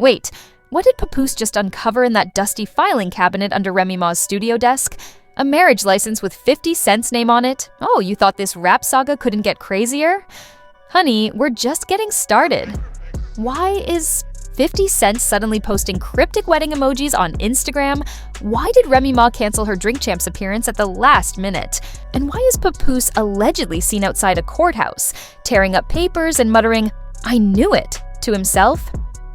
Wait, what did Papoose just uncover in that dusty filing cabinet under Remy Ma's studio desk? A marriage license with 50 Cent's name on it? Oh, you thought this rap saga couldn't get crazier? Honey, we're just getting started. Why is 50 Cent suddenly posting cryptic wedding emojis on Instagram? Why did Remy Ma cancel her Drink Champs appearance at the last minute? And why is Papoose allegedly seen outside a courthouse, tearing up papers and muttering, "I knew it," to himself?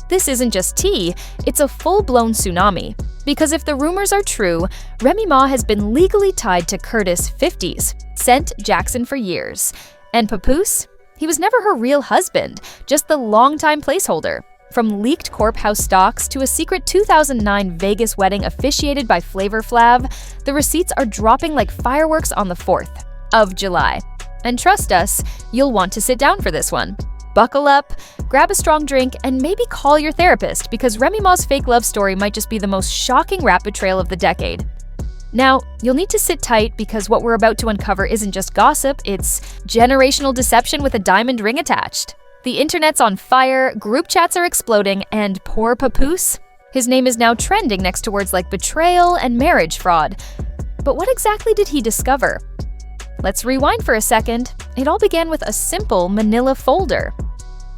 This isn't just tea, it's a full-blown tsunami. Because if the rumors are true, Remy Ma has been legally tied to Curtis 50's Cent Jackson for years. And Papoose? He was never her real husband, just the longtime placeholder. From leaked Corp House stocks to a secret 2009 Vegas wedding officiated by Flavor Flav, the receipts are dropping like fireworks on the 4th of July. And trust us, you'll want to sit down for this one. Buckle up, grab a strong drink, and maybe call your therapist because Remy Ma's fake love story might just be the most shocking rap betrayal of the decade. Now, you'll need to sit tight because what we're about to uncover isn't just gossip, it's generational deception with a diamond ring attached. The internet's on fire, group chats are exploding, and poor Papoose? His name is now trending next to words like betrayal and marriage fraud. But what exactly did he discover? Let's rewind for a second. It all began with a simple manila folder.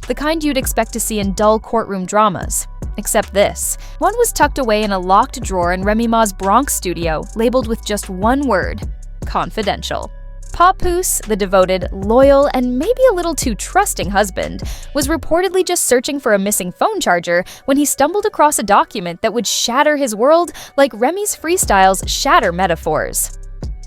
The kind you'd expect to see in dull courtroom dramas. Except this. One was tucked away in a locked drawer in Remy Ma's Bronx studio, labeled with just one word: confidential. Papoose, the devoted, loyal, and maybe a little too trusting husband, was reportedly just searching for a missing phone charger when he stumbled across a document that would shatter his world like Remy's freestyles shatter metaphors.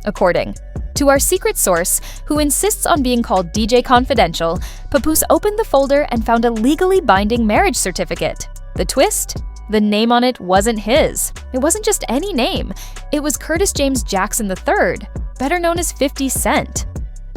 According to our secret source, who insists on being called DJ Confidential, Papoose opened the folder and found a legally binding marriage certificate. The twist? The name on it wasn't his. It wasn't just any name. It was Curtis James Jackson III, better known as 50 Cent.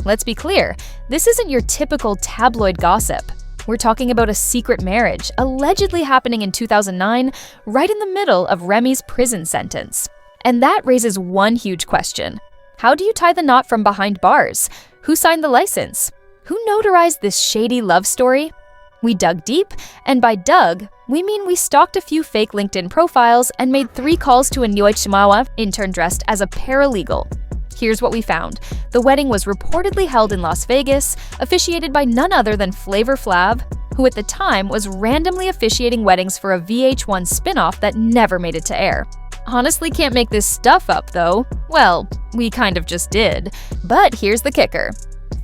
Let's be clear, this isn't your typical tabloid gossip. We're talking about a secret marriage, allegedly happening in 2009, right in the middle of Remy's prison sentence. And that raises one huge question. How do you tie the knot from behind bars? Who signed the license? Who notarized this shady love story? We dug deep, and by dug, we mean we stalked a few fake LinkedIn profiles and made 3 calls to a Nyoy Chimawa intern dressed as a paralegal. Here's what we found. The wedding was reportedly held in Las Vegas, officiated by none other than Flavor Flav, who at the time was randomly officiating weddings for a VH1 spin-off that never made it to air. Honestly can't make this stuff up though. Well, we kind of just did. But here's the kicker.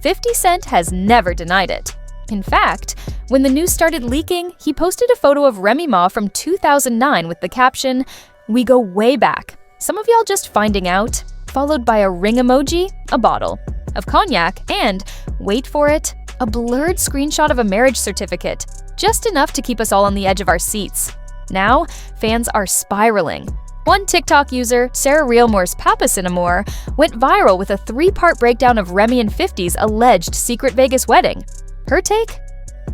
50 Cent has never denied it. In fact, when the news started leaking, he posted a photo of Remy Ma from 2009 with the caption, "We go way back. Some of y'all just finding out," followed by a ring emoji, a bottle of cognac, and, wait for it, a blurred screenshot of a marriage certificate, just enough to keep us all on the edge of our seats. Now, fans are spiraling. One TikTok user, Sarah Realmore's Papoose, went viral with a 3-part breakdown of Remy and 50's alleged secret Vegas wedding. Her take?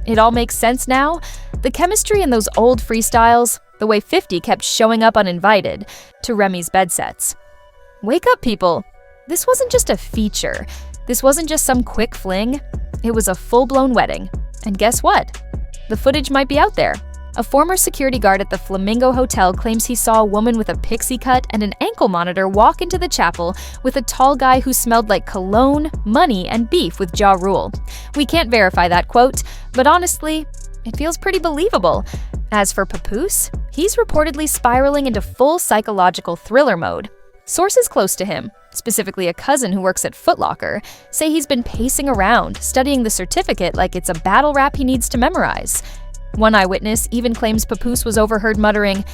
It all makes sense now. The chemistry in those old freestyles, the way 50 kept showing up uninvited to Remy's bed sets. Wake up, people. This wasn't just a feature. This wasn't just some quick fling. It was a full-blown wedding. And guess what? The footage might be out there. A former security guard at the Flamingo Hotel claims he saw a woman with a pixie cut and an ankle monitor walk into the chapel with a tall guy who smelled like cologne, money, and beef with Ja Rule. We can't verify that quote, but honestly, it feels pretty believable. As for Papoose, he's reportedly spiraling into full psychological thriller mode. Sources close to him, specifically a cousin who works at Foot Locker, say he's been pacing around, studying the certificate like it's a battle rap he needs to memorize. One eyewitness even claims Papoose was overheard muttering,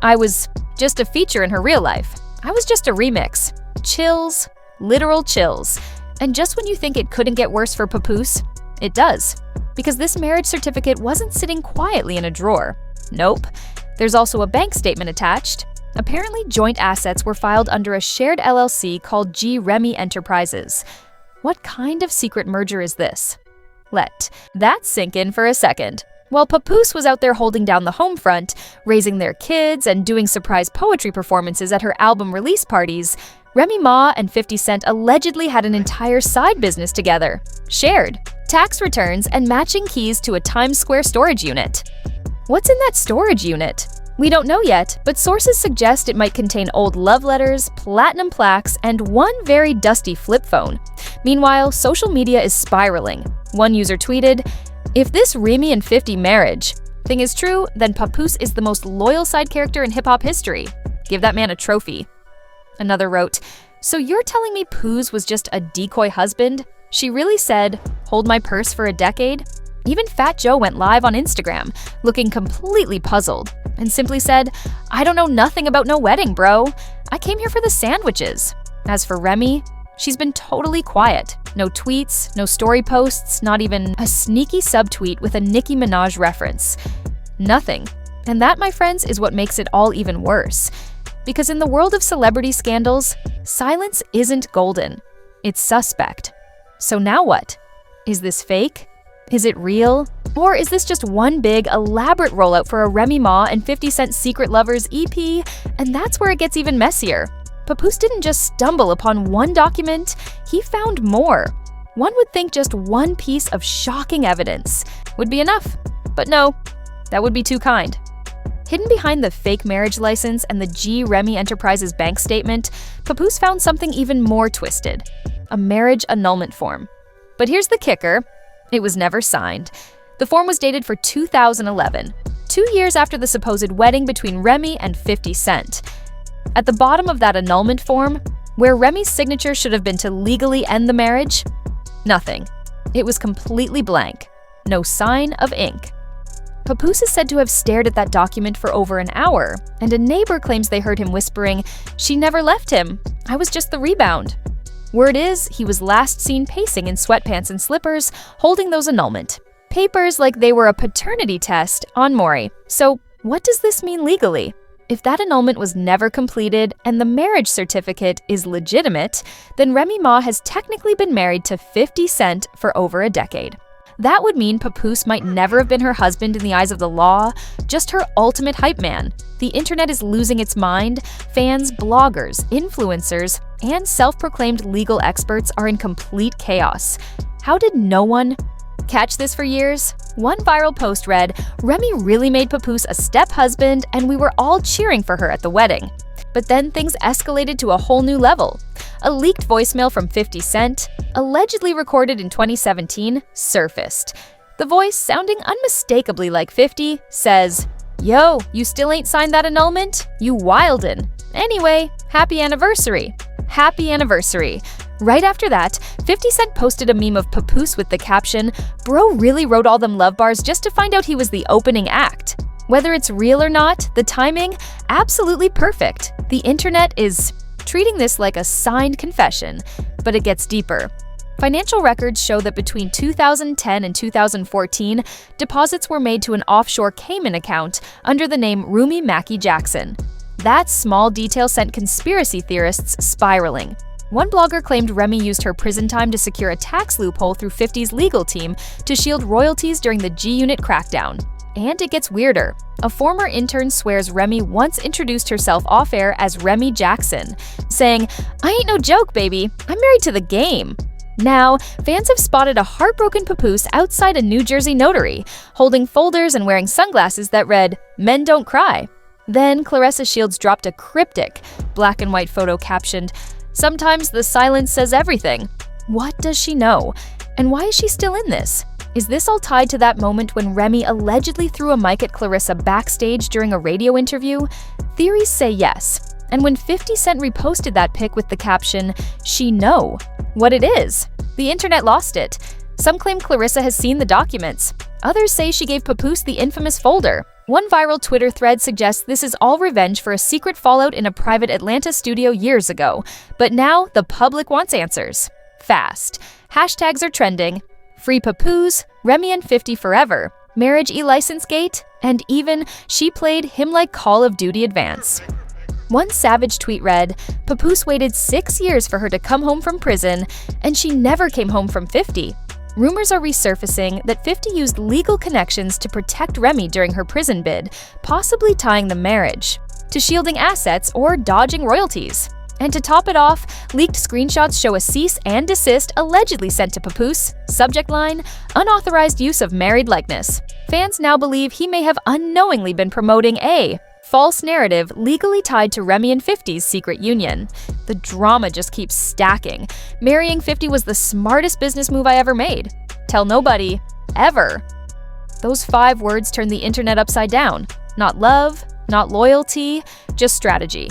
"I was just a feature in her real life. I was just a remix." Chills, literal chills. And just when you think it couldn't get worse for Papoose, it does. Because this marriage certificate wasn't sitting quietly in a drawer. Nope. There's also a bank statement attached. Apparently, joint assets were filed under a shared LLC called G. Remy Enterprises. What kind of secret merger is this? Let that sink in for a second. While Papoose was out there holding down the home front, raising their kids, and doing surprise poetry performances at her album release parties, Remy Ma and 50 Cent allegedly had an entire side business together. Shared tax returns and matching keys to a Times Square storage unit. What's in that storage unit? We don't know yet, but sources suggest it might contain old love letters, platinum plaques, and one very dusty flip phone. Meanwhile, social media is spiraling. One user tweeted, "If this Remy and 50 marriage thing is true, then Papoose is the most loyal side character in hip-hop history. Give that man a trophy." Another wrote, "So you're telling me Poos was just a decoy husband? She really said, 'Hold my purse for a decade'?" Even Fat Joe went live on Instagram, looking completely puzzled, and simply said, "I don't know nothing about no wedding, bro. I came here for the sandwiches." As for Remy, she's been totally quiet. No tweets, no story posts, not even a sneaky subtweet with a Nicki Minaj reference. Nothing. And that, my friends, is what makes it all even worse. Because in the world of celebrity scandals, silence isn't golden. It's suspect. So now what? Is this fake? Is it real? Or is this just one big, elaborate rollout for a Remy Ma and 50 Cent Secret Lovers EP? And that's where it gets even messier. Papoose didn't just stumble upon one document, he found more. One would think just one piece of shocking evidence would be enough. But no, that would be too kind. Hidden behind the fake marriage license and the G Remy Enterprises bank statement, Papoose found something even more twisted: a marriage annulment form. But here's the kicker: it was never signed. The form was dated for 2011, 2 years after the supposed wedding between Remy and 50 Cent. At the bottom of that annulment form, where Remy's signature should have been to legally end the marriage, nothing. It was completely blank. No sign of ink. Papoose is said to have stared at that document for over an hour, and a neighbor claims they heard him whispering, "She never left him. I was just the rebound." Word is, he was last seen pacing in sweatpants and slippers, holding those annulment papers like they were a paternity test on Maury. So what does this mean legally? If that annulment was never completed and the marriage certificate is legitimate, then Remy Ma has technically been married to 50 Cent for over a decade. That would mean Papoose might never have been her husband in the eyes of the law, just her ultimate hype man. The internet is losing its mind. Fans, bloggers, influencers, and self-proclaimed legal experts are in complete chaos. How did no one catch this for years? One viral post read, "Remy really made Papoose a step-husband and we were all cheering for her at the wedding." But then things escalated to a whole new level. A leaked voicemail from 50 Cent, allegedly recorded in 2017, surfaced. The voice, sounding unmistakably like 50, says, "Yo, you still ain't signed that annulment? You wildin'. Anyway, happy anniversary." Happy anniversary. Right after that, 50 Cent posted a meme of Papoose with the caption, "Bro really wrote all them love bars just to find out he was the opening act." Whether it's real or not, the timing, absolutely perfect. The internet is treating this like a signed confession, but it gets deeper. Financial records show that between 2010 and 2014, deposits were made to an offshore Cayman account under the name Remy Ma Jackson. That small detail sent conspiracy theorists spiraling. One blogger claimed Remy used her prison time to secure a tax loophole through 50's legal team to shield royalties during the G-Unit crackdown. And it gets weirder. A former intern swears Remy once introduced herself off-air as Remy Jackson, saying, "I ain't no joke, baby. I'm married to the game." Now, fans have spotted a heartbroken Papoose outside a New Jersey notary, holding folders and wearing sunglasses that read, "Men don't cry." Then Claressa Shields dropped a cryptic, black and white photo captioned, "Sometimes the silence says everything." What does she know? And why is she still in this? Is this all tied to that moment when Remy allegedly threw a mic at Claressa backstage during a radio interview? Theories say yes. And when 50 Cent reposted that pic with the caption, "She know what it is," the internet lost it. Some claim Claressa has seen the documents. Others say she gave Papoose the infamous folder. One viral Twitter thread suggests this is all revenge for a secret fallout in a private Atlanta studio years ago. But now the public wants answers. Fast. Hashtags are trending. Free Papoose, Remy and 50 forever, marriage e-license gate, and even she played him like Call of Duty Advance. One savage tweet read, "Papoose waited 6 years for her to come home from prison, and she never came home from 50. Rumors are resurfacing that 50 used legal connections to protect Remy during her prison bid, possibly tying the marriage to shielding assets or dodging royalties. And to top it off, leaked screenshots show a cease and desist allegedly sent to Papoose. Subject line, unauthorized use of married likeness. Fans now believe he may have unknowingly been promoting a false narrative legally tied to Remy and 50's secret union. The drama just keeps stacking. Marrying 50 was the smartest business move I ever made. Tell nobody, ever. Those 5 words turned the internet upside down. Not love, not loyalty, just strategy.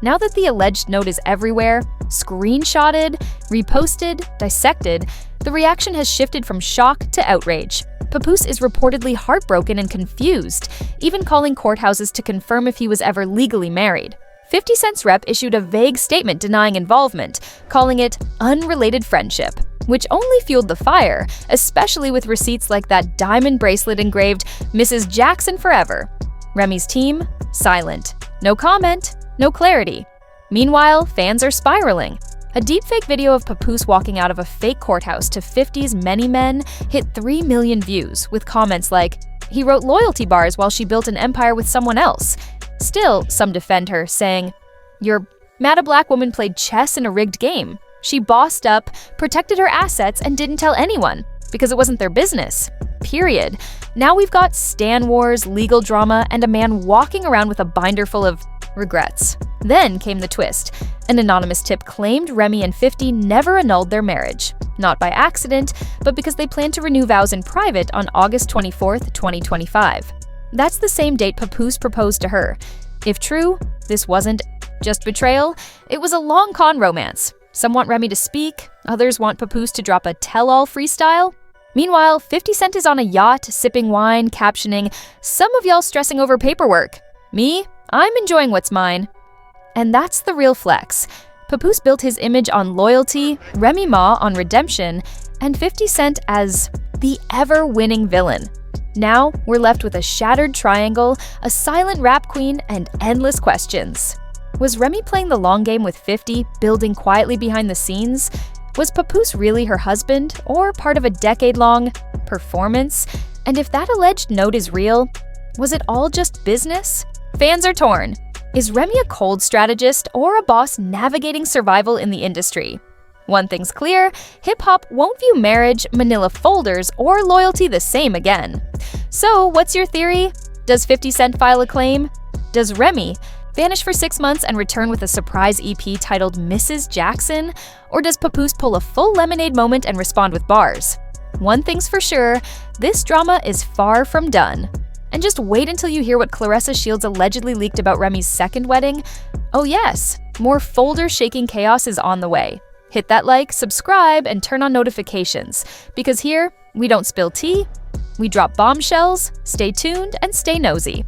Now that the alleged note is everywhere, screenshotted, reposted, dissected, the reaction has shifted from shock to outrage. Papoose is reportedly heartbroken and confused, even calling courthouses to confirm if he was ever legally married. 50 Cent's rep issued a vague statement denying involvement, calling it unrelated friendship, which only fueled the fire, especially with receipts like that diamond bracelet engraved Mrs. Jackson Forever. Remy's team, silent. No comment, no clarity. Meanwhile, fans are spiraling. A deepfake video of Papoose walking out of a fake courthouse to 50's many men hit 3 million views, with comments like, "He wrote loyalty bars while she built an empire with someone else." Still, some defend her, saying, "You're mad a black woman played chess in a rigged game. She bossed up, protected her assets, and didn't tell anyone, because it wasn't their business. Period." Now we've got stan wars, legal drama, and a man walking around with a binder full of regrets. Then came the twist. An anonymous tip claimed Remy and 50 never annulled their marriage. Not by accident, but because they planned to renew vows in private on August 24th, 2025. That's the same date Papoose proposed to her. If true, this wasn't just betrayal, it was a long con romance. Some want Remy to speak, others want Papoose to drop a tell-all freestyle. Meanwhile, 50 Cent is on a yacht, sipping wine, captioning, "Some of y'all stressing over paperwork. Me? I'm enjoying what's mine." And that's the real flex. Papoose built his image on loyalty, Remy Ma on redemption, and 50 Cent as the ever-winning villain. Now, we're left with a shattered triangle, a silent rap queen, and endless questions. Was Remy playing the long game with 50, building quietly behind the scenes? Was Papoose really her husband, or part of a decade-long performance? And if that alleged note is real, was it all just business? Fans are torn. Is Remy a cold strategist or a boss navigating survival in the industry? One thing's clear, hip-hop won't view marriage, manila folders, or loyalty the same again. So, what's your theory? Does 50 Cent file a claim? Does Remy vanish for 6 months and return with a surprise EP titled Mrs. Jackson? Or does Papoose pull a full Lemonade moment and respond with bars? One thing's for sure, this drama is far from done. And just wait until you hear what Claressa Shields allegedly leaked about Remy's second wedding. Oh yes, more folder-shaking chaos is on the way. Hit that like, subscribe, and turn on notifications, because here, we don't spill tea, we drop bombshells. Stay tuned and stay nosy.